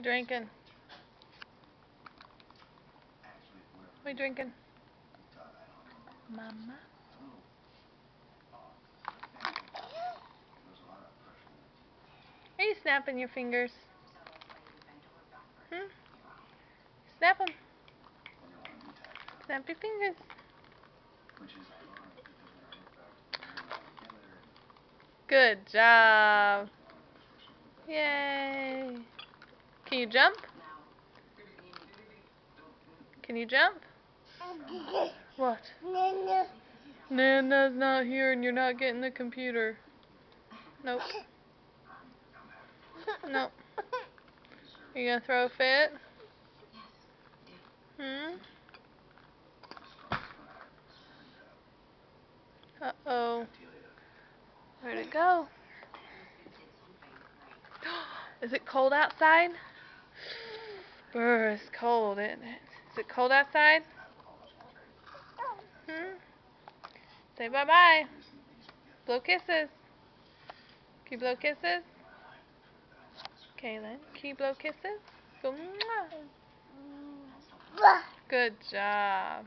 What are you drinking? What are you drinking? Mama? Are you snapping your fingers? Hmm? Snap them. Snap your fingers. Good job. Yay. Can you jump? Can you jump? What? Nana's not here and you're not getting the computer. Nope. Nope. You gonna throw a fit? Hmm? Uh-oh. Where'd it go? Is it cold outside? Brr, it's cold, isn't it? Is it cold outside? Hmm? Say bye-bye. Blow kisses. Can you blow kisses? Kaylin, can you blow kisses? Go mwah. Good job.